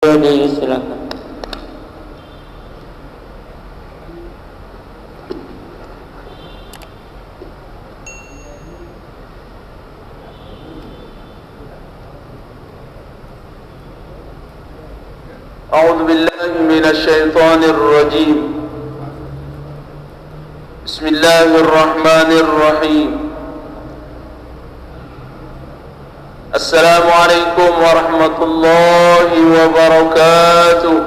Dodi, silakan. أعوذ بالله من الشيطان الرجيم. بسم الله الرحمن الرحيم. السلام عليكم ورحمة الله وبركاته.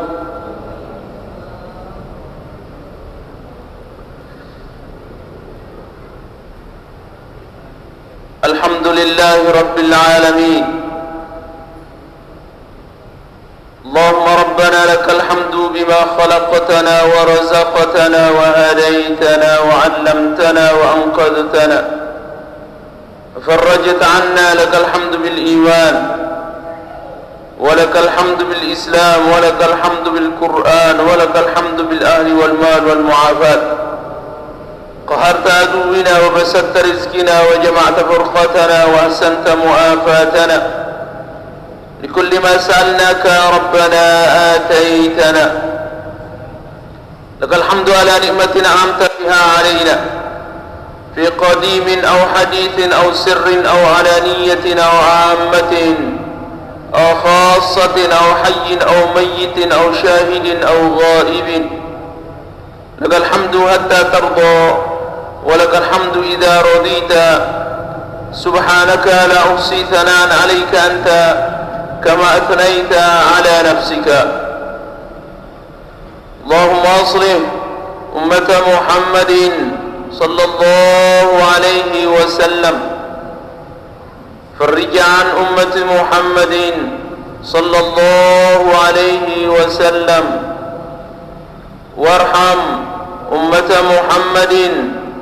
الحمد لله رب العالمين. اللهم ربنا لك الحمد بما خلقتنا ورزقتنا وهديتنا وعلمتنا وأنقذتنا فرجت عنا. لك الحمد بالإيمان، ولك الحمد بالإسلام، ولك الحمد بالقرآن، ولك الحمد بالأهل والمال والمعافاة. قهرت عدونا وبسطت رزقنا وجمعت فرقتنا وأحسنت معافاتنا. لكل ما سألناك يا ربنا آتيتنا. لك الحمد على نعمة أنعمت بها علينا في قديم أو حديث أو سر أو علانية أو عامة أو خاصة أو حي أو ميت أو شاهد أو غائب. لك الحمد حتى ترضى، ولك الحمد إذا رضيت. سبحانك لا أحصي ثناء عليك أنت كما أثنيت على نفسك. اللهم أصلح أمة محمد صلى الله عليه وسلم. فرج عن أمة محمد صلى الله عليه وسلم. وارحم أمة محمد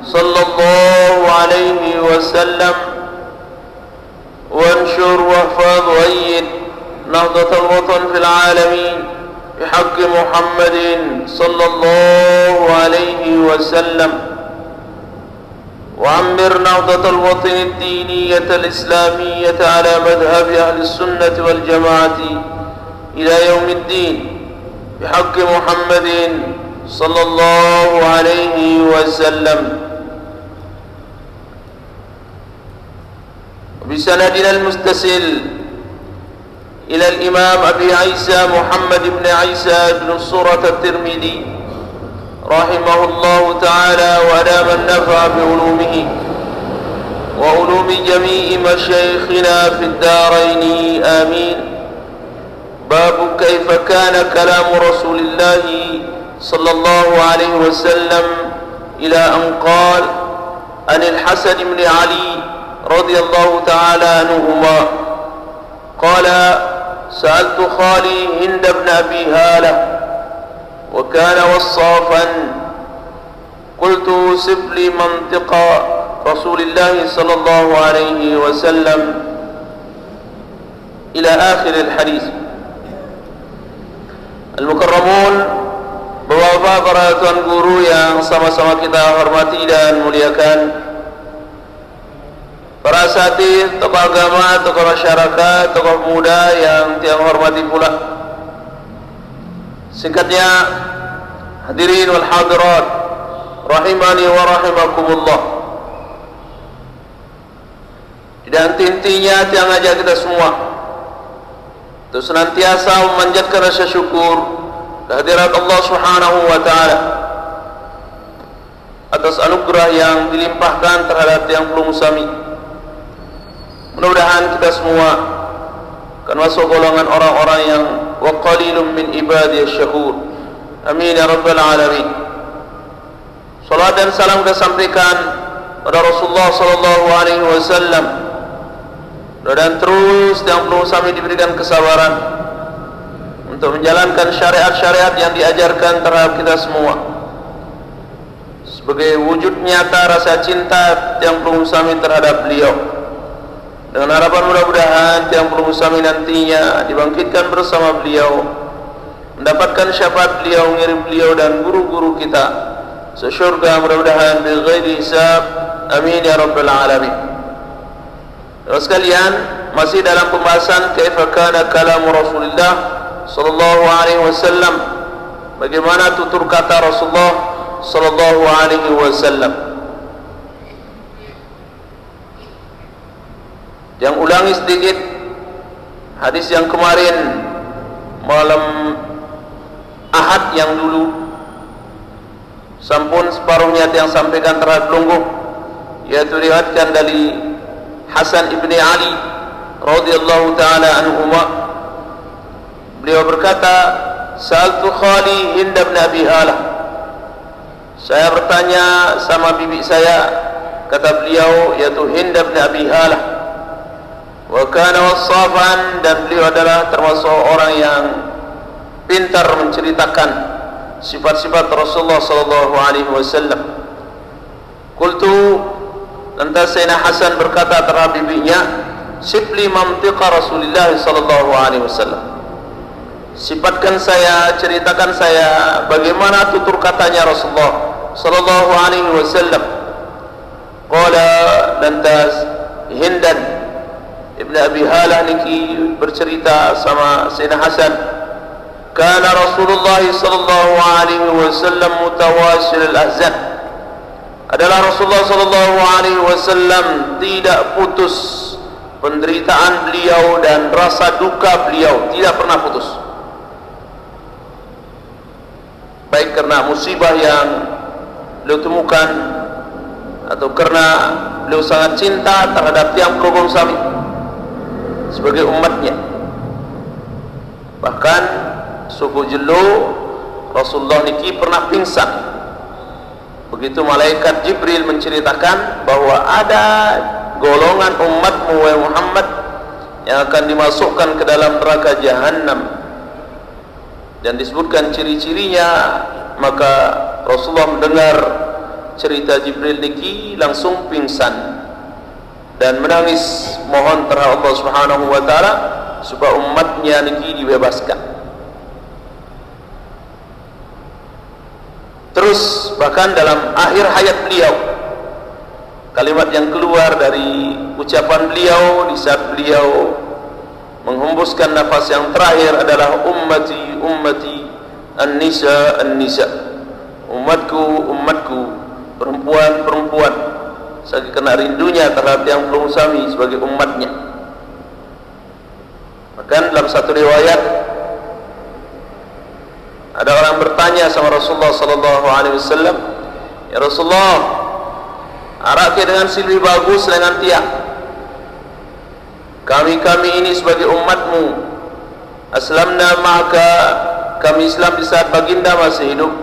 صلى الله عليه وسلم. وانشر واحفظ وأيد نهضة الوطن في العالمين بحق محمد صلى الله عليه وسلم. وعمر نهضة الوطن الدينية الإسلامية على مذهب أهل السنة والجماعة إلى يوم الدين بحق محمد صلى الله عليه وسلم. بسندنا المستسل إلى الإمام أبي عيسى محمد بن عيسى بن الصورة الترمذي رحمه الله تعالى وأدام النفع بعلومه وعلوم جميع مشايخنا في الدارين آمين. باب كيف كان كلام رسول الله صلى الله عليه وسلم إلى أن قال عن الحسن بن علي رضي الله تعالى عنهما قال: سألت خالي هند بن أبي هالة وكان وصافا، قلت: سب لي منطق رسول الله صلى الله عليه وسلم إلى آخر الحديث. Al-Mukarramun, bapak-bapak, para tuan guru yang sama-sama kita hormati dan muliakan, para asatidz, tokoh agama, tokoh masyarakat, tokoh muda yang tiang hormati pula. Singkatnya, hadirin wal hadirat rahimani wa rahimakumullah. Tidak henti-hentinya tiang ngajak kita semua untuk senantiasa memanjatkan rasa syukur kehadirat Allah Subhanahu wa taala atas anugerah yang dilimpahkan terhadap tiang Pulau Musami. Mudah-mudahan kita semua akan masuk golongan orang-orang yang wa qalilun min ibadiyasy syakur. Amin ya rabbal alamin. Salat dan salam kita sampaikan pada Rasulullah sallallahu alaihi wasallam, dan terus yang perlu kami diberikan kesabaran untuk menjalankan syariat-syariat yang diajarkan terhadap kita semua sebagai wujud nyata rasa cinta yang perlu kami terhadap beliau. Dengan harapan mudah-mudahan yang perlu kami nantinya dibangkitkan bersama beliau, mendapatkan syafaat beliau, ngirim beliau dan guru-guru kita sesyurga mudah-mudahan bi ghairi hisab. Amin ya rabbal alamin. Terus sekalian, masih dalam pembahasan kaifa kana kalam Rasulullah sallallahu alaihi wasallam, bagaimana tutur kata Rasulullah sallallahu alaihi wasallam. Yang ulangi sedikit hadis yang kemarin malam Ahad yang dulu, sampun separuhnya yang sampaikan terhadap lungguh, yaitu diriwayatkan dari Hasan ibni Ali radhiyallahu taala anhuma. Beliau berkata, "Sa'altu khali Hind bin Abi Halah." Saya bertanya sama bibi saya, kata beliau, yaitu Hind bin Abi Halah. Wa kana wassafan, dan beliau adalah termasuk orang yang pintar menceritakan sifat-sifat Rasulullah sallallahu alaihi wasallam. Qultu, lantas Sayyidina Hasan berkata terhadap bibinya, "Sifli mantiqa Rasulullah sallallahu alaihi wasallam." Sifatkan saya, ceritakan saya bagaimana tutur katanya Rasulullah sallallahu alaihi wasallam. Qala, lantas Hindan Ibn Abi Halah niki bercerita sama Sayyidina Hasan, "Kana Rasulullah sallallahu alaihi wasallam mutawasil al-ahzan." Adalah Rasulullah sallallahu alaihi wasallam tidak putus penderitaan beliau dan rasa duka beliau, tidak pernah putus. Baik karena musibah yang beliau temukan atau karena beliau sangat cinta terhadap tiang pelugum sami sebagai umatnya. Bahkan suku Jelu Rasulullah niki pernah pingsan begitu malaikat Jibril menceritakan bahwa ada golongan umatmu wahai Muhammad yang akan dimasukkan ke dalam neraka jahanam, dan disebutkan ciri-cirinya. Maka Rasulullah mendengar cerita Jibril niki langsung pingsan dan menangis mohon terhadap Allah Subhanahu wa taala supaya umatnya niki dibebaskan. Terus bahkan dalam akhir hayat beliau, kalimat yang keluar dari ucapan beliau di saat beliau menghembuskan nafas yang terakhir adalah ummati ummati an-nisa an-nisa, umatku umatku, perempuan perempuan, saking kena rindunya terhadap yang belum sami sebagai umatnya. Bahkan dalam satu riwayat ada orang bertanya sama Rasulullah sallallahu alaihi wasallam, "Ya Rasulullah, arak dengan silbi bagus dengan tiang. Kami ini sebagai umatmu, aslamna maka kami Islam di saat baginda masih hidup,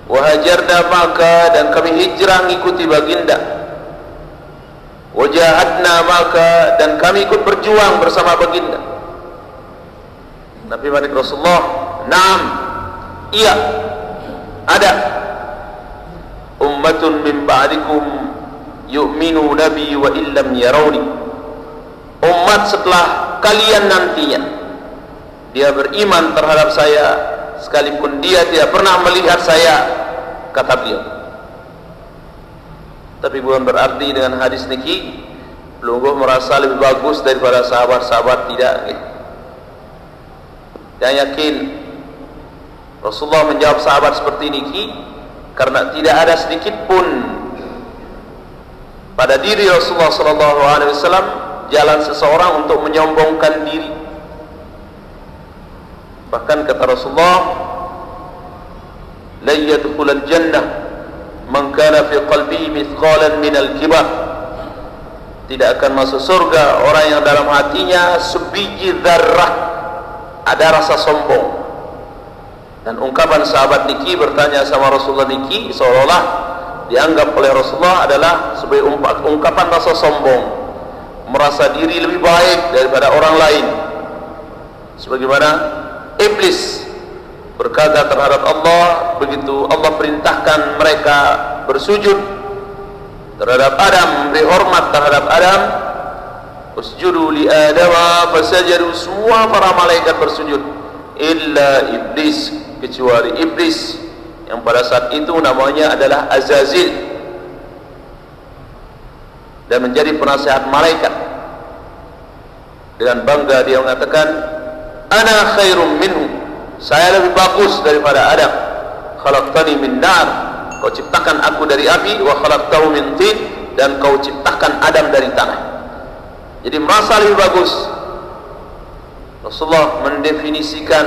wahajarna maka dan kami hijrah mengikuti baginda, wajahadna maka dan kami ikut berjuang bersama baginda." Nabi Muhammad Rasulullah, "Naam, iya, ada ummatun min ba'dikum yu'minu nabi wa illam yarawni." Umat setelah kalian nantinya dia beriman terhadap saya sekalipun dia tidak pernah melihat saya, kata beliau. Tapi bukan berarti dengan hadis niki Lungguh merasa lebih bagus daripada sahabat-sahabat, tidak. Yang yakin Rasulullah menjawab sahabat seperti niki karena tidak ada sedikit pun pada diri Rasulullah SAW jalan seseorang untuk menyombongkan diri. Bahkan kata Rasulullah, la yadkhulul jannah man kana fi qalbihi mithqalan minal kibar. Tidak akan masuk surga orang yang dalam hatinya sebiji dzarrah ada rasa sombong. Dan ungkapan sahabat niki bertanya sama Rasulullah niki seolah-olah dianggap oleh Rasulullah adalah sebagai ungkapan rasa sombong, merasa diri lebih baik daripada orang lain. Sebagaimana iblis berkata terhadap Allah begitu Allah perintahkan mereka bersujud terhadap Adam, memberi hormat terhadap Adam, usjudu li Adama fasajadu, semua para malaikat bersujud illa iblis, kecuali iblis yang pada saat itu namanya adalah Azazil dan menjadi penasihat malaikat. Dengan bangga dia mengatakan, ana khairum minhu, saya lebih bagus daripada Adam. Khalaqtani min nar, kau ciptakan aku dari api, wa khalaqtahu min tin, dan kau ciptakan Adam dari tanah. Jadi merasa lebih bagus. Rasulullah mendefinisikan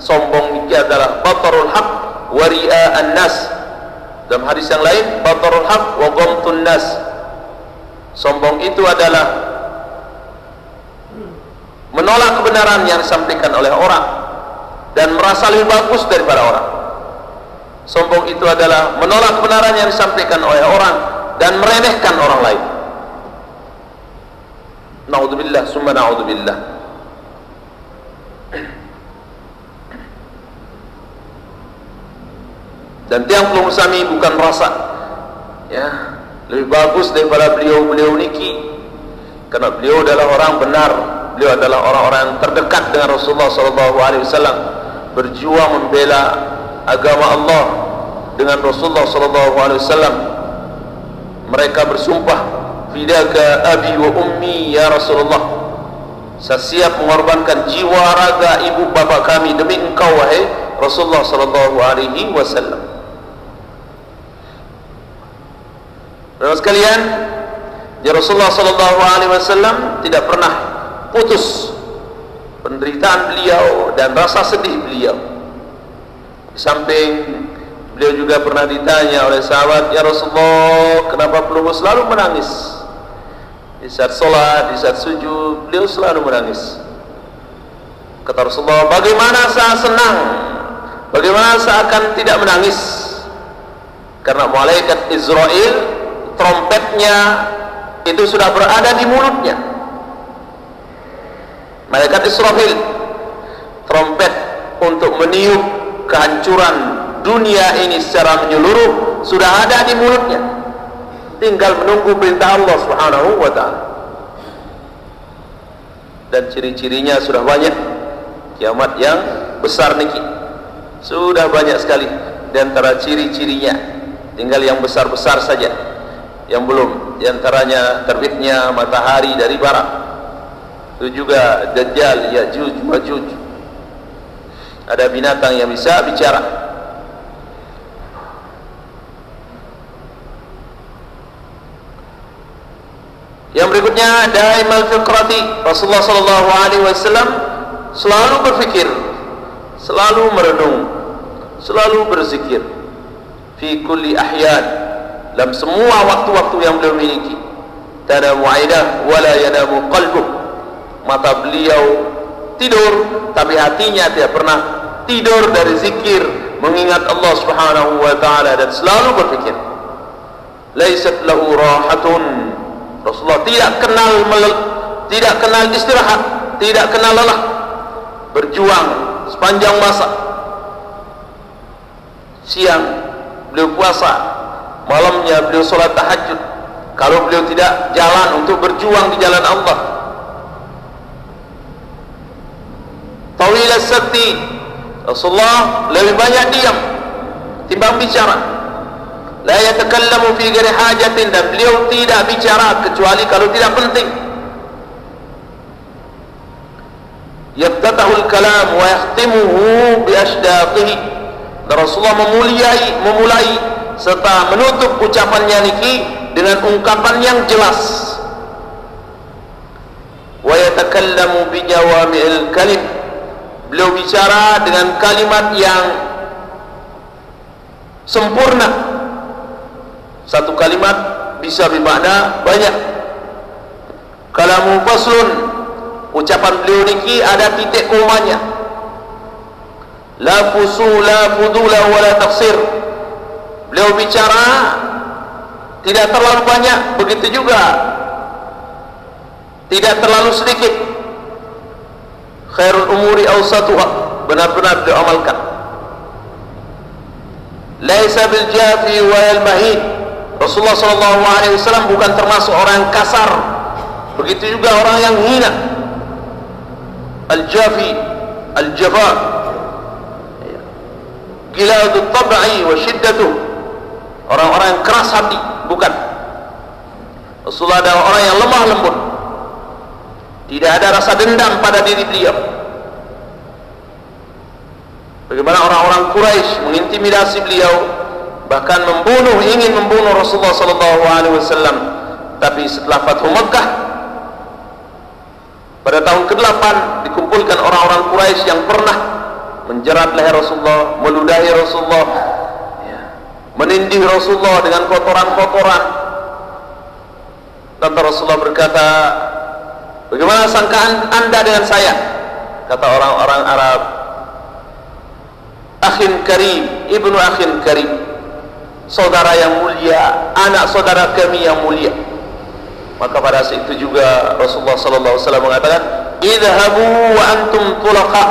sombong itu adalah batarul haq wa ria'an nas. Dalam hadis yang lain, batarul haq wa ghamtun nas. Sombong itu adalah menolak kebenaran yang disampaikan oleh orang dan merasa lebih bagus daripada orang. Sombong itu adalah menolak kebenaran yang disampaikan oleh orang dan meremehkan orang lain. Na'udzubillah summa na'udzubillah. Dan tiang pelung sami bukan rasa, ya, lebih bagus daripada beliau niki, karena beliau adalah orang benar. Beliau adalah orang-orang yang terdekat dengan Rasulullah SAW, berjuang membela agama Allah dengan Rasulullah SAW. Mereka bersumpah, fidaka abi wa ummi ya Rasulullah, saya siap mengorbankan jiwa raga ibu bapa kami demi engkau wahai Rasulullah SAW. Saudara sekalian, ya, Rasulullah SAW tidak pernah putus penderitaan beliau dan rasa sedih beliau. Di samping beliau juga pernah ditanya oleh sahabat, ya Rasulullah, kenapa beliau selalu menangis? Di saat sholat, di saat sujud, beliau selalu menangis. Kata Rasulullah, bagaimana saya senang, bagaimana saya akan tidak menangis? Karena malaikat Israel, trompetnya itu sudah berada di mulutnya. Malaikat Israfil, trompet untuk meniup kehancuran dunia ini secara menyeluruh sudah ada di mulutnya, tinggal menunggu perintah Allah Subhanahu wa ta'ala. Dan ciri-cirinya sudah banyak. Kiamat yang besar niki sudah banyak sekali. Di antara ciri-cirinya tinggal yang besar-besar saja yang belum. Di antaranya terbitnya matahari dari barat. Itu juga Dajjal, Ya'juj, Ma'juj. Ada binatang yang bisa bicara. Yang berikutnya, daimal fikrati. Rasulullah SAW selalu berfikir, selalu merenung, selalu berzikir. Fi kulli ahyan, dalam semua waktu-waktu yang beliau miliki. Tanamu aidah wala yanamu qalbuh. Mata beliau tidur, tapi hatinya tidak pernah tidur dari zikir, mengingat Allah Subhanahu wa ta'ala, dan selalu berfikir. Laisat lahu rahatun. Rasulullah tidak kenal istirahat, tidak kenal lelah, berjuang sepanjang masa. Siang beliau puasa, malamnya beliau sholat tahajud. Kalau beliau tidak jalan untuk berjuang di jalan Allah. Tawil as-sakti, Rasulullah lebih banyak diam timbang bicara. La yatakallamu fi ghairi hajatin, dan beliau tidak bicara kecuali kalau tidak penting. Yaftatahul kalam wa yakhtimuhu bi asdaqihi. Rasulullah memulai serta menutup ucapannya niki dengan ungkapan yang jelas. Wa yatakallamu bi jawami'il kalim. Beliau bicara dengan kalimat yang sempurna. Satu kalimat bisa bermakna banyak. Kalamu faslun, ucapan beliau niki ada titik komanya. La fusul, la fudula, wala tafsir. Beliau bicara tidak terlalu banyak, begitu juga tidak terlalu sedikit. Khairul umuri awsatuha, benar-benar diamalkan. Laisa bil jafi wal mahin. Rasulullah SAW bukan termasuk orang yang kasar, begitu juga orang yang hina. Al jafi, al jafa, giladut tab'i wa shiddatuh, orang-orang yang keras hati, bukan. Rasulullah adalah orang yang lemah lembut, tidak ada rasa dendam pada diri beliau. Bagaimana orang-orang Quraisy mengintimidasi beliau, bahkan ingin membunuh Rasulullah sallallahu alaihi wasallam. Tapi setelah Fathu Makkah pada tahun ke-8 dikumpulkan orang-orang Quraisy yang pernah menjerat leher Rasulullah, meludahi Rasulullah, menindih Rasulullah dengan kotoran-kotoran. Kata Rasulullah berkata, bagaimana sangkaan anda dengan saya? Kata orang-orang Arab, akhin karim, ibnu akhin karim, saudara yang mulia, anak saudara kami yang mulia. Maka pada saat itu juga Rasulullah sallallahu alaihi wasallam mengatakan, idhabu wa antum tulaqa,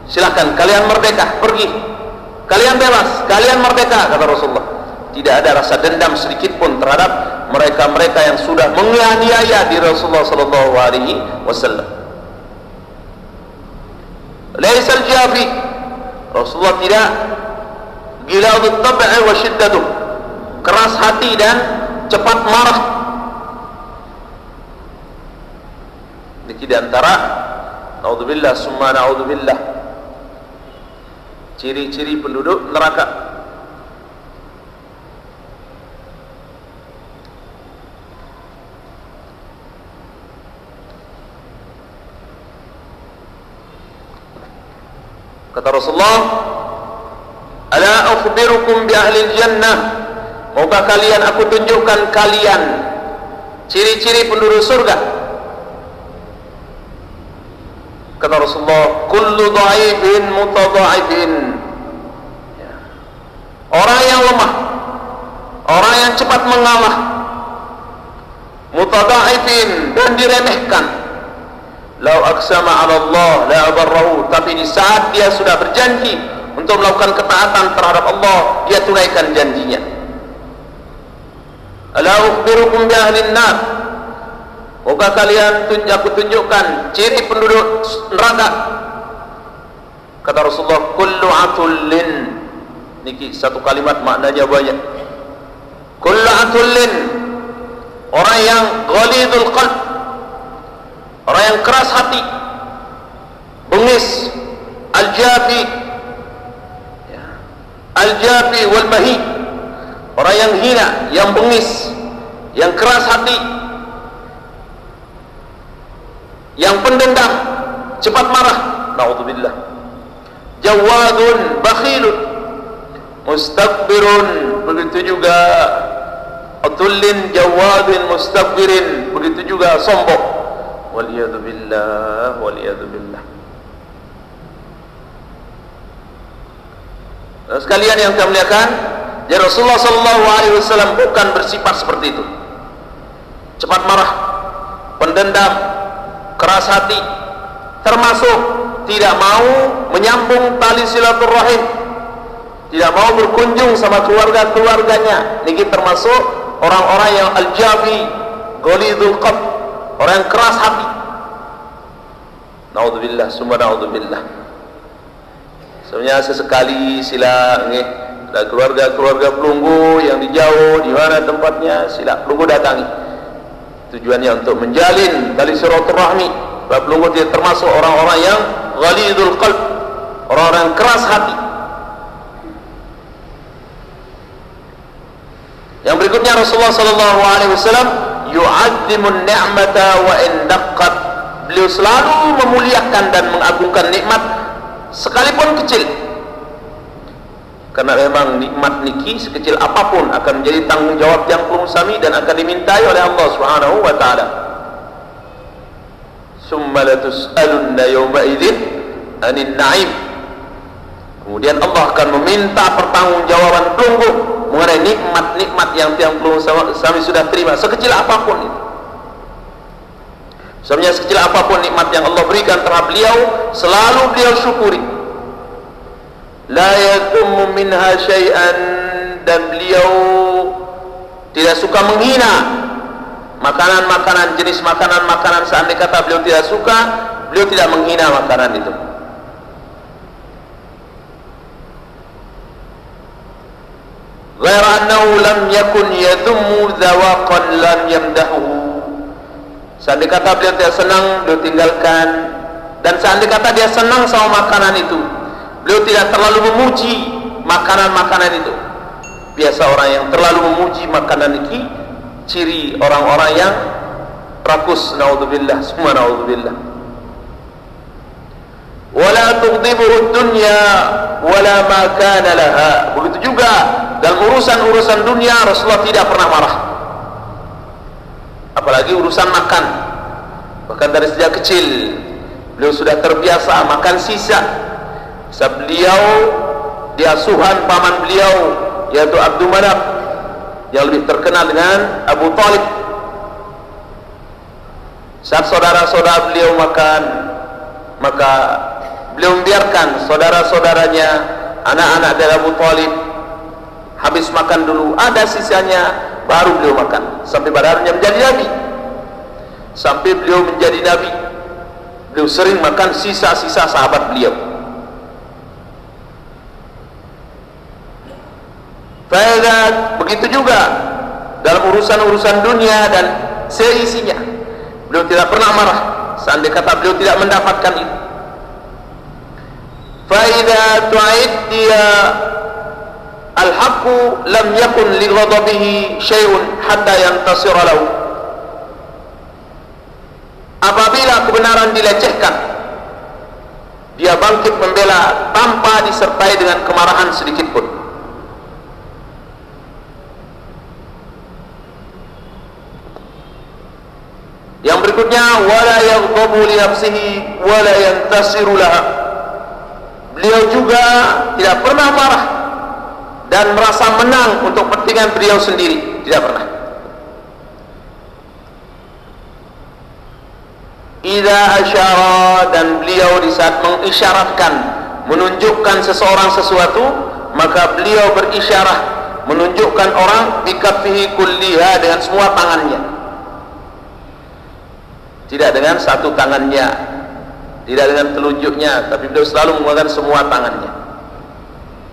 silakan kalian merdeka, pergi, kalian bebas, kalian merdeka, kata Rasulullah. Tidak ada rasa dendam sedikit pun terhadap mereka-mereka yang sudah menganiaya di Rasulullah sallallahu alaihi wasallam. Laisal jafi, Rasulullah tidak giladu tab'i wa shiddatuh, keras hati dan cepat marah. Di antara naudzubillah summa naudzubillah ciri-ciri penduduk neraka. Kata Rasulullah, ala akhbirukum bi ahli jannah, maukah kalian aku tunjukkan kalian ciri-ciri penduduk surga? Kata Rasulullah, kullu dha'ifin mutadha'ifin, orang yang lemah, orang yang cepat mengalah, mutadha'ifin, dan diremehkan. Lau aqsama 'ala Allah la abarrahu, tapi di saat dia sudah berjanji untuk melakukan ketaatan terhadap Allah, dia tunaikan janjinya. Ala ukhbirukum bi ahlin nar, maukah kalian aku tunjukkan ciri penduduk neraka? Kata Rasulullah, kullu atullin, niki satu kalimat maknanya banyak. Kullu atullin, orang yang ghalidul qalb, orang yang keras hati, bengis, al-jafi, al-jafi wal bahi, orang yang hina, yang bengis, yang keras hati, yang pendendam, cepat marah, naudzubillah. Jawadun bakhilun mustakbirun, begitu juga atullin jawadun mustakbirin, begitu juga sombong. Waliyadu billah, waliyadu billah. Dan sekalian yang kami muliakan, ya Rasulullah sallallahu alaihi wasallam bukan bersifat seperti itu. Cepat marah, pendendam, keras hati, termasuk tidak mau menyambung tali silaturahim, tidak mau berkunjung sama keluarga-keluarganya. Ini termasuk orang-orang yang al-jafi, ghalidul qalb, orang yang keras hati. Naudzubillah, summa naudzubillah. Sebenarnya sesekali sila keluarga-keluarga pelunggu yang di jauh, di mana tempatnya, sila pelunggu datangi. Tujuannya untuk menjalin tali silaturahmi. Sebab pelunggu tidak termasuk orang-orang yang ghalidul qalb, orang-orang yang keras hati. Yang berikutnya Rasulullah sallallahu alaihi wasallam yu'azzimun ni'mata wa in daqqat, beliau selalu memuliakan dan mengagungkan nikmat sekalipun kecil, karena memang nikmat niki sekecil apapun akan menjadi tanggung jawab yang perlu sami dan akan dimintai oleh Allah Subhanahu wa taala. Summa latus'alunna yawma idzin 'anil na'im, kemudian Allah akan meminta pertanggungjawaban pelunggu mengenai nikmat-nikmat yang perlu sami sudah terima, sekecil apapun itu. Sebenarnya sekecil apapun nikmat yang Allah berikan terhadap beliau, selalu beliau syukuri. La yakummu minha syai'an, dan beliau tidak suka menghina makanan-makanan, jenis makanan-makanan. Seandainya kata beliau tidak suka, beliau tidak menghina makanan itu. Ghaira annahu lam yakun yadhummu dhawaqan lam yamdahu, seandainya kata beliau tidak senang, beliau tinggalkan. Dan seandainya kata dia senang sama makanan itu, Beliau tidak terlalu memuji makanan-makanan itu. Biasa orang yang terlalu memuji makanan ini ciri orang-orang yang rakus, naudzubillah, semua naudzubillah. Wala tughdibuhu dunya wala ma kana laha. Begitu juga dalam urusan-urusan dunia Rasulullah tidak pernah marah. Apalagi urusan makan. Bahkan dari sejak kecil beliau sudah terbiasa makan sisa. Sebab beliau di asuhan paman beliau yaitu Abdul Manaf yang lebih terkenal dengan Abu Talib. Saat saudara-saudara beliau makan, maka beliau membiarkan saudara-saudaranya, anak-anak dari Abu Talib habis makan dulu, ada sisanya baru beliau makan, sampai pada akhirnya menjadi nabi. Sampai beliau menjadi nabi, beliau sering makan sisa-sisa sahabat beliau. Faedah begitu juga dalam urusan-urusan dunia dan seisinya, beliau tidak pernah marah seandainya kata beliau tidak mendapatkan itu. Faedah tu'iddiya al-haqqu lam yakun li ghadabihi syai'un hatta yantasira lahu. Apabila kebenaran dilecehkan, dia bangkit membela tanpa disertai dengan kemarahan sedikit pun. Yang berikutnya, wala yaghdabu li nafsihi wala yantasiru laha. Beliau juga tidak pernah marah dan merasa menang untuk kepentingan beliau sendiri, tidak pernah. Idza asyara, dan beliau di saat mengisyaratkan, menunjukkan seseorang sesuatu, maka beliau berisyarah menunjukkan orang bikaffihi kulliha, dengan semua tangannya, tidak dengan satu tangannya, tidak dengan telunjuknya, tapi beliau selalu menggunakan semua tangannya.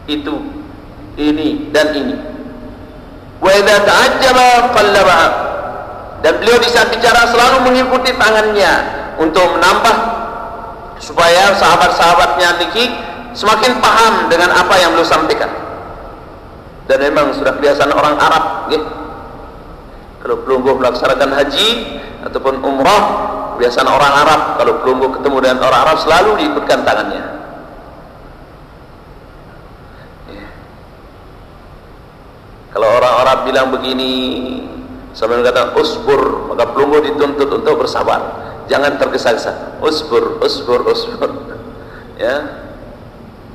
Itu, ini dan ini. Wa idza ta'ajjaba qallabaha, dan beliau di saat bicara selalu mengikuti tangannya untuk menambah supaya sahabat-sahabatnya niki semakin paham dengan apa yang beliau sampaikan. Dan memang sudah kebiasaan orang Arab, gitu. Kalau pelungguh melaksanakan haji ataupun umrah, kebiasaan orang Arab kalau pelungguh ketemu dengan orang Arab selalu diikutkan tangannya. Ya. Kalau orang Arab bilang begini sambil kata usbur, maka pelungguh dituntut untuk bersabar, jangan tergesa-gesa. Usbur, usbur, usbur. Ya.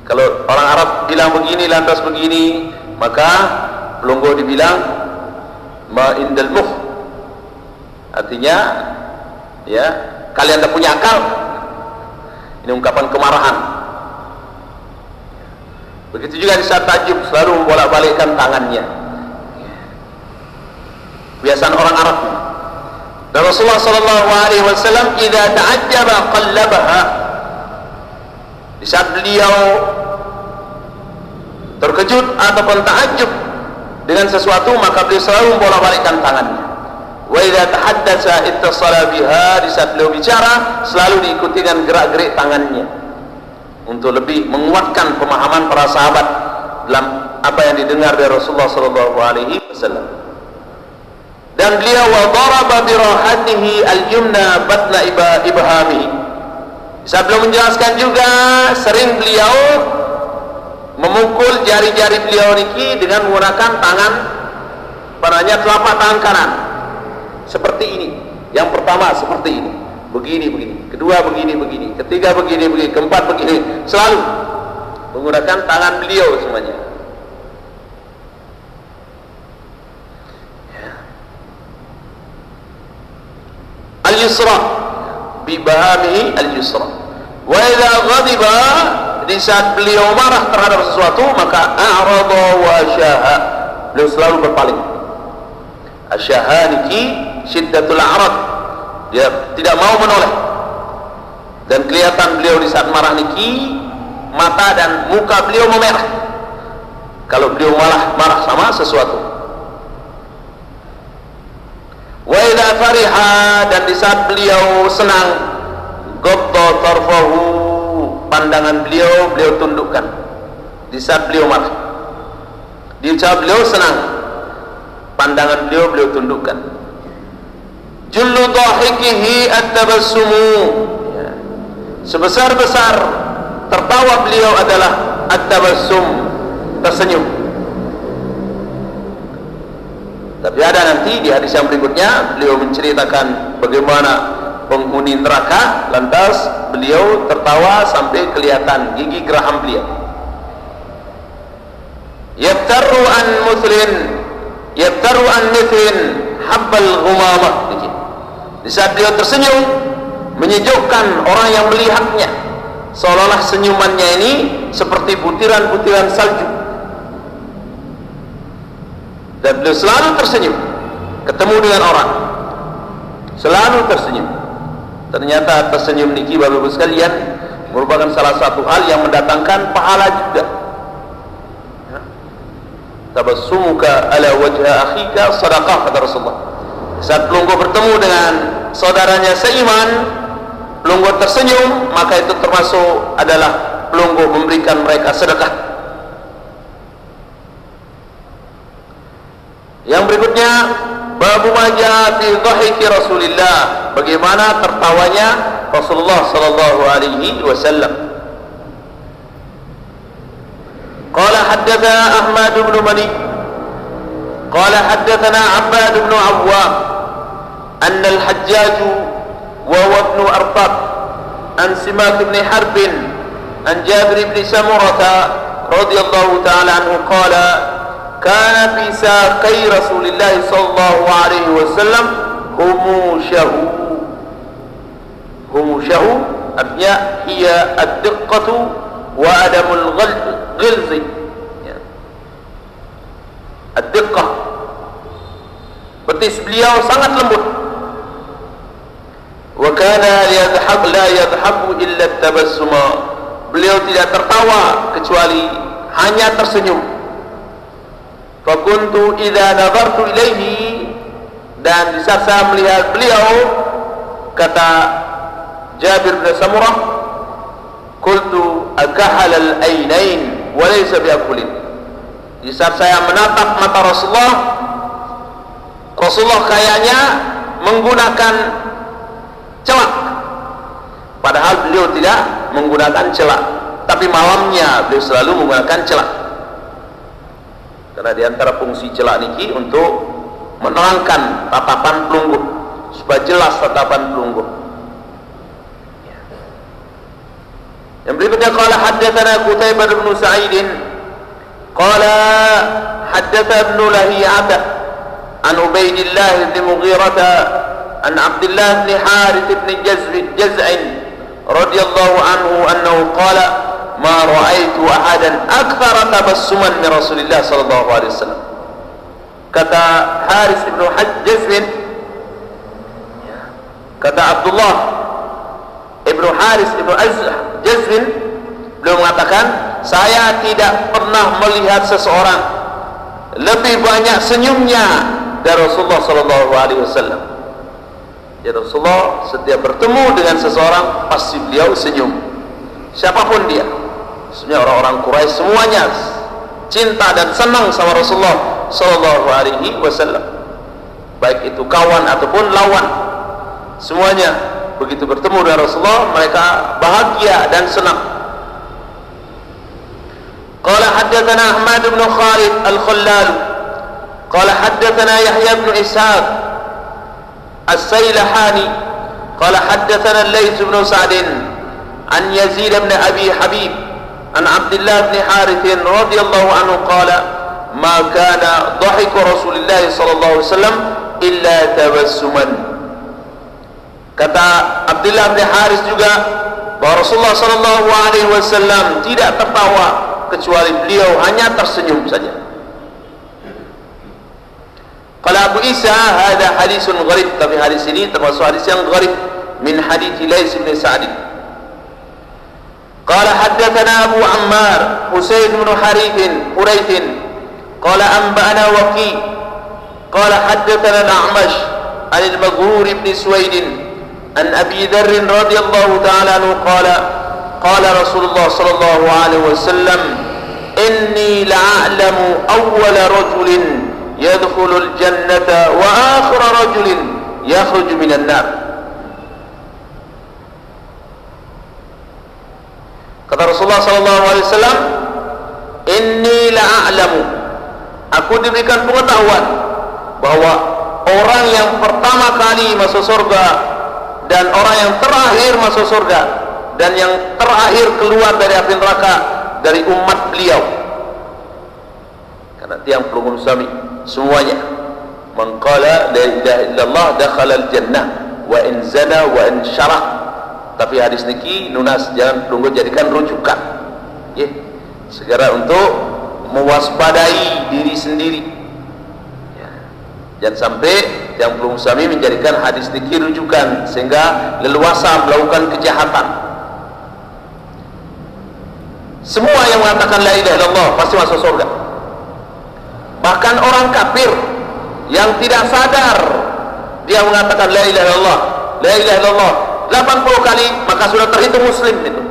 Kalau orang Arab bilang begini lantas begini, maka pelungguh dibilang ma indal mukh, artinya ya kalian tak punya akal. Ini ungkapan kemarahan. Begitu juga di saat takjub selalu membolak-balikkan tangannya, kebiasaan orang Arab. Dan Rasulullah SAW idza ta'ajjaba qallabaha, di saat beliau terkejut ataupun ta'ajjub dengan sesuatu, maka beliau selalu membolak-balikkan tangannya. Wa idza tahaddatsa ittasala biha, di saat beliau bicara selalu diikuti dengan gerak-gerik tangannya untuk lebih menguatkan pemahaman para sahabat dalam apa yang didengar dari Rasulullah SAW. Dan beliau wa daraba bi rahatihi al-yumna batna ibhamihi, saat beliau menjelaskan juga sering beliau memukul jari-jari beliau niki dengan menggunakan tangan padanya telapak tangan kanan. Seperti ini. Yang pertama seperti ini, begini begini, kedua begini begini, ketiga begini begini, keempat begini, selalu menggunakan tangan beliau semuanya. Al-yusra bi bahamihi al-yusra. Wa idza ghadiba, di saat beliau marah terhadap sesuatu, maka a'rada wa asyaha, beliau selalu berpaling. Asyaha niki syiddatul a'rad, dia tidak mau menoleh. Dan kelihatan beliau di saat marah niki mata dan muka beliau memerah kalau beliau malah marah sama sesuatu. Wa idza fariha, dan di saat beliau senang, ghatta tarfahu, pandangan beliau, beliau tundukkan. Di saat beliau marah, di saat beliau senang, pandangan beliau, beliau tundukkan. Jullu dhahikihi at-tabassumu, ya. Sebesar-besar tertawa beliau adalah at-tabassum, tersenyum. Tapi ada nanti di hadis yang berikutnya beliau menceritakan bagaimana penghuni neraka, lantas beliau tertawa sampai kelihatan gigi geraham beliau. Yabtaru an muthlin, yabtaru an mithlin habbal ghumamah. Di saat beliau tersenyum, menyejukkan orang yang melihatnya, seolah-olah senyumannya ini seperti butiran-butiran salju. Dan beliau selalu tersenyum ketemu dengan orang, selalu tersenyum. Ternyata tersenyum niki Bapak Ibu sekalian merupakan salah satu hal yang mendatangkan pahala juga. Tabassumuka ala wajha akhika sadaqah, kata Rasulullah. Saat pelunggu bertemu dengan saudaranya seiman, pelunggu tersenyum, maka itu termasuk adalah pelunggu memberikan mereka sedekah. Yang berikutnya, babu majah fi dhahiki Rasulillah, bagaimana tertawanya Rasulullah sallallahu alaihi wasallam. Qala haddatsana Ahmad bin Mani qala haddatsana Abbad bin Awwam anna al-Hajjaj wa ibn Artab an Simak bin Harb an Jabir bin Samurah radhiyallahu ta'ala anhu qala kana fi saqai Rasulillah sallallahu alaihi wasallam humushahu, artinya hiya ad-diqqatu wa adamul ghilzi, ya. Ad-diqqah, betis beliau sangat lembut. Wa kana la yadhabu illa tabassuma, beliau tidak tertawa kecuali hanya tersenyum. Fakuntu idza nadartu ilaihi, dan di saat saya melihat beliau, kata Jabir bin Samurah, qultu akahal al-ainain wa laysa biakulin. Di saat saya menatap mata Rasulullah, Rasulullah kayaknya menggunakan celak, padahal beliau tidak menggunakan celak, tapi malamnya beliau selalu menggunakan celak. Karena di antara fungsi celak niki untuk menerangkan tatapan pelungguh, supaya jelas tatapan pelungguh. Yang berikutnya, qala haddatsana Qutaibah bin Sa'id qala haddatsa ibn Lahiyata an Ubaidillah bin Mughirah an Abdullah bin Harith bin Jaz'in radhiyallahu anhu annahu qala ma ra'aitu ahadan akthara tabassuman min Rasulillah sallallahu alaihi wasallam. Kata Harith bin Jaz'in, kata Abdullah ibn Harith ibn Jaz'in, beliau mengatakan, saya tidak pernah melihat seseorang lebih banyak senyumnya dari Rasulullah sallallahu alaihi wasallam. Ya, Rasulullah setiap bertemu dengan seseorang pasti beliau senyum, siapapun dia. Sebenarnya orang-orang Quraisy semuanya cinta dan senang sama Rasulullah sallallahu alaihi wasallam, baik itu kawan ataupun lawan, semuanya begitu bertemu dengan Rasulullah mereka bahagia dan senang. Qala haddatsana Ahmad bin Khalid al-Khallal qala haddatsana Yahya bin Ishaq as-Sailahani qala haddatsana Al-Laits bin Sa'd an Yazid bin Abi Habib an Abdullah bin Harith radhiyallahu anhu qala ma kana dhahiku Rasulillah sallallahu alaihi wasallam illa tabassuman. Kata Abdullah bin Harith juga bahwa Rasulullah sallallahu alaihi wasallam tidak tertawa kecuali beliau hanya tersenyum saja. Qala Abu Isa hadha haditsun gharib, tapi hadis ini termasuk hadis yang gharib min hadits Laits bin Sa'd. Qala haddatsana Abu Ammar Husain bin Hurayth qala anba'ana Waqi qala haddatsana al-A'mash an al-Maghur ibn Suwaid an Abi Dharr radhiyallahu ta'ala anhu qala qala Rasulullah sallallahu alaihi wasallam, inni la'alamu awwala rajulin yadkhulul jannata wa akhira rajulin yakhruju minan nar. Kata Rasulullah sallallahu alaihi wasallam, inni la'alamu, aku diberikan pengetahuan bahwa orang yang pertama kali masuk surga dan orang yang terakhir masuk surga dan yang terakhir keluar dari api neraka dari umat beliau, karena tiang pelunggung suami semuanya, man qala la ilaha illallah dakhala al-jannah wa in zana wa in syarak. Tapi hadis niki nunas, jangan pelunggung jadikan rujukan, ya, segera untuk mewaspadai diri sendiri, ya. Jangan sampai yang pelunggung suami menjadikan hadis niki rujukan sehingga leluasa melakukan kejahatan. Semua yang mengatakan la ilaha illallah pasti masuk surga. Bahkan orang kafir yang tidak sadar dia mengatakan la ilaha illallah, la ilaha illallah 80 kali, maka sudah terhitung muslim itu.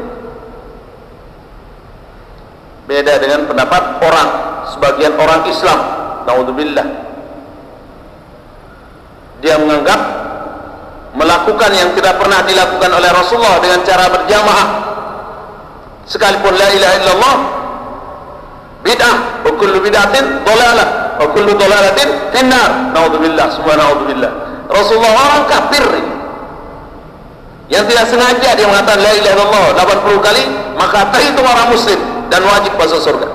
Beda dengan pendapat orang, sebagian orang Islam, naudzubillah, dia menganggap melakukan yang tidak pernah dilakukan oleh Rasulullah dengan cara berjamaah sekalipun la ilaha illallah bid'ah, wa kullu bid'atin dhalalah wa kullu dhalalatin finnar. Naudzubillah, semua naudzubillah. Rasulullah orang kafir ini, yang tidak sengaja dia mengatakan la ilaha illallah 80 kali, maka terhitung orang muslim dan wajib masuk surga.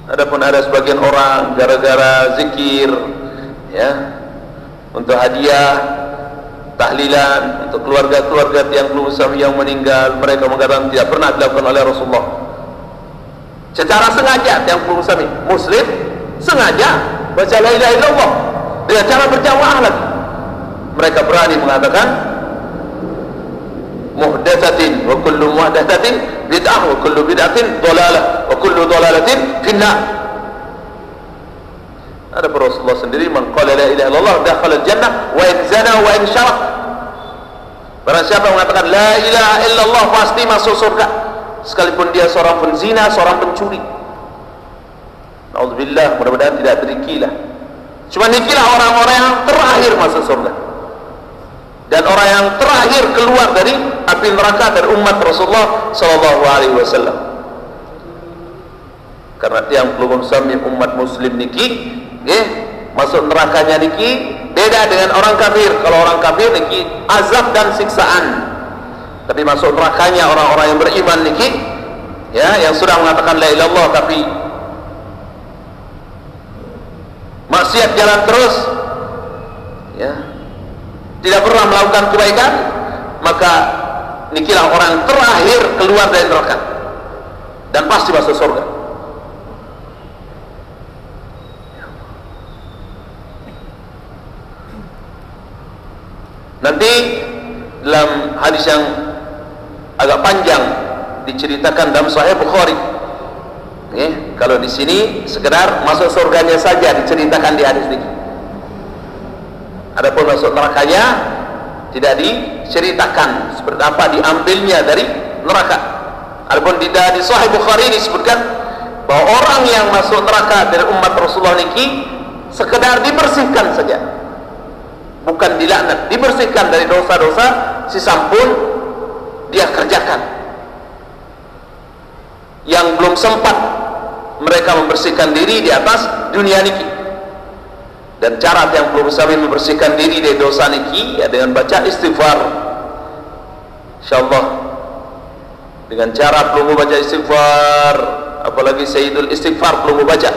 Adapun ada sebagian orang gara-gara zikir, ya, untuk hadiah, tahlilan, untuk keluarga-keluarga yang belum suami yang meninggal, mereka mengatakan tidak pernah dilakukan oleh Rasulullah. Secara sengaja yang belum suami muslim sengaja baca la ilaha illallah dengan cara berjamaah lagi, mereka berani mengatakan muhdatsatin wa kullu muhdatsatin bid'ah wa kullu bid'atin dhalalah wa kullu dhalalatin finnar. Ada Rasulullah sendiri, man qala la ilaha illallah dakhala al-jannah wa in zana wa in syarak. Barang siapa mengatakan la ilaha illallah pasti masuk surga, sekalipun dia seorang penzina, seorang pencuri. Naudzubillah, mudah-mudahan tidak demikian. Cuma nikilah orang-orang yang terakhir masuk surga dan orang yang terakhir keluar dari api neraka dari umat Rasulullah sallallahu alaihi wasallam. Karena tiang pelunggung suami umat muslim niki, masuk nerakanya niki beda dengan orang kafir. Kalau orang kafir niki azab dan siksaan, tapi masuk nerakanya orang-orang yang beriman niki, ya, yang sudah mengatakan la ilaha illallah tapi maksiat jalan terus, ya, tidak pernah melakukan kebaikan, maka nikilah orang terakhir keluar dari neraka dan pasti masuk surga. Nanti dalam hadis yang agak panjang diceritakan dalam Sahih Bukhari, kalau di sini sekedar masuk surganya saja diceritakan di hadis ini. Adapun masuk nerakanya tidak diceritakan seperti apa diambilnya dari neraka. Adapun di Sahih Bukhari disebutkan bahwa orang yang masuk neraka dari umat Rasulullah niki sekedar dibersihkan saja, bukan dilaknat, dibersihkan dari dosa-dosa si sampun dia kerjakan yang belum sempat mereka membersihkan diri di atas dunia niki. Dan cara yang belum sampai membersihkan diri dari dosa niki, ya, dengan baca istighfar. Insyaallah dengan cara belum baca istighfar, apalagi sayyidul istighfar belum baca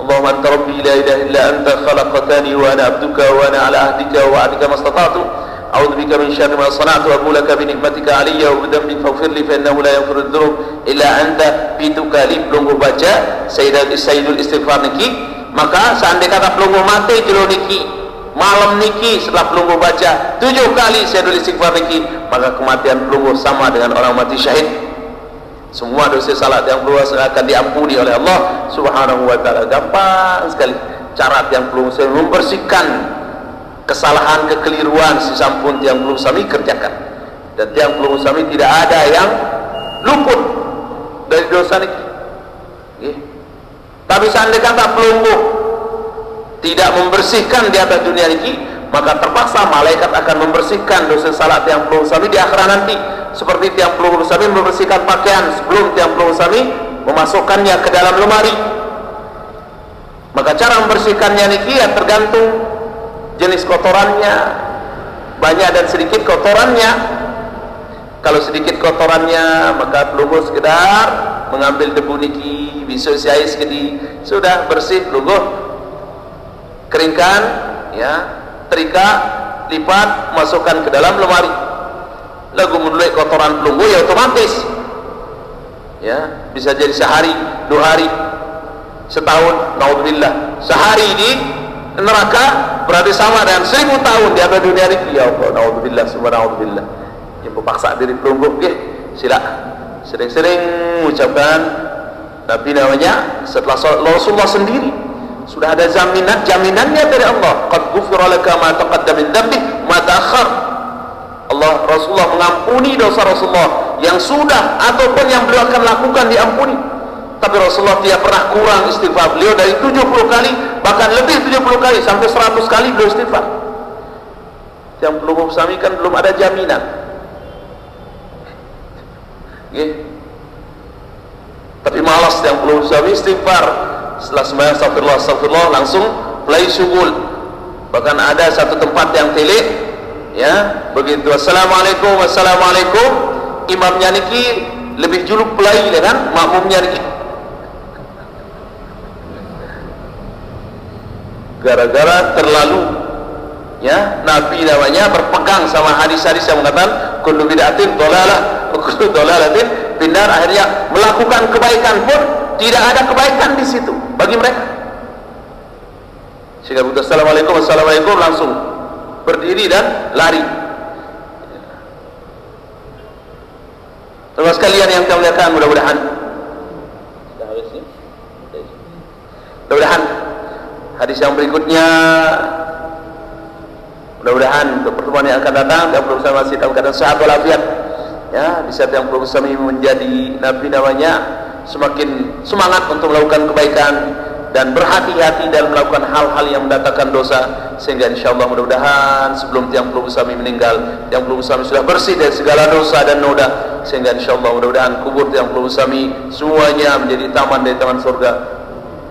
Allahumma anta rabbi la ilaha illa anta khalaqtani wa ana abduka wa ana ala ahdika wa ahdika mastata'tu a'udzu bika min syarri ma sana'tu wa laka bi ni'matika alayya wa bi dhanbi faghfir li fa innahu la yaghfiru dzunub illa anta. Pitu kali belum baca sayyidul istighfar niki, maka seandainya kata pelunggu mati jero niki malam niki setelah pelunggu baca 7 kali sayyidul istighfar niki, maka kematian pelunggu sama dengan orang mati syahid. Semua dosa salat yang pelunggu akan diampuni oleh Allah subhanahu wa ta'ala. Gampang sekali cara yang pelunggu membersihkan kesalahan, kekeliruan si sampun tiang pelung sami kerjakan, dan tiang pelung sami tidak ada yang luput dari dosa niki. Tapi seandainya kata pelunggu tidak membersihkan di atas dunia niki, maka terpaksa malaikat akan membersihkan dosa salah tiang pelung sami di akhirat nanti, seperti tiang pelung sami membersihkan pakaian sebelum tiang pelung sami memasukkannya ke dalam lemari. Maka cara membersihkannya niki ya tergantung jenis kotorannya, banyak dan sedikit kotorannya. Kalau sedikit kotorannya, maka pelunggu sekedar mengambil debu niki, bisa siai sekedi, sudah bersih pelunggu, keringkan, ya, terika, lipat, masukkan ke dalam lemari. Lagu menulai kotoran pelunggu ya otomatis, ya, bisa jadi sehari, 2 hari, setahun, naudzubillah. Sehari di neraka berarti sama dengan 1000 tahun di atas dunia ini. Ya Allah, naudzubillah, subhanallah. Yang berpaksa diri pelunggu, sila sering-sering mengucapkan Nabi namanya setelah Rasulullah sendiri sudah ada jaminannya dari Allah. Qad ghufira laka ma taqaddama min dzambik ma ta'akhkhar. Allah, Rasulullah mengampuni dosa Rasulullah yang sudah ataupun yang beliau akan lakukan diampuni. Tapi Rasulullah tidak pernah kurang istighfar beliau, dari 70 kali bahkan lebih 70 kali sampai 100 kali beliau istighfar. Yang belum sami kan belum ada jaminan. Tapi malas yang belum sami istighfar, setelah sembahyang astagfirullah langsung play syughul. Bahkan ada satu tempat yang telik, ya, begitu assalamualaikum, imamnya niki lebih juluk play dengan makmumnya niki. Gara-gara terlalu, ya, Nabi namanya berpegang sama hadis-hadis yang mengatakan kullu bid'atin dhalalah wa kullu dhalalatin finnar. Akhirnya melakukan kebaikan pun tidak ada kebaikan di situ bagi mereka. Sehingga begitu assalamualaikum langsung berdiri dan lari. Terus kalian yang kami muliakan, mudah-mudahan hadis yang berikutnya, mudah-mudahan untuk pertemuan yang akan datang yang belum sama masih dalam keadaan sehat walafiat, ya, di saat yang belum sami menjadi Nabi namanya semakin semangat untuk melakukan kebaikan dan berhati-hati dalam melakukan hal-hal yang mendatangkan dosa, sehingga insyaallah mudah-mudahan sebelum tiang pelunggu sami meninggal, tiang pelunggu sami sudah bersih dari segala dosa dan noda, sehingga insyaallah mudah-mudahan kubur tiang pelunggu sami semuanya menjadi taman dari taman surga.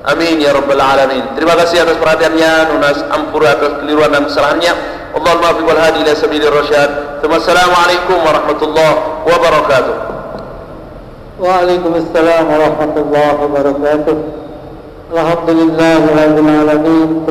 Amin ya rabbal alamin. Terima kasih atas perhatiannya, nunas ampura atas keliruan dan kesalahannya. Allahul muwaffiq wal hadi ila sabilir rasyad. Assalamualaikum warahmatullahi wabarakatuh. Waalaikumsalam warahmatullahi wabarakatuh. Alhamdulillahirabbil alamin.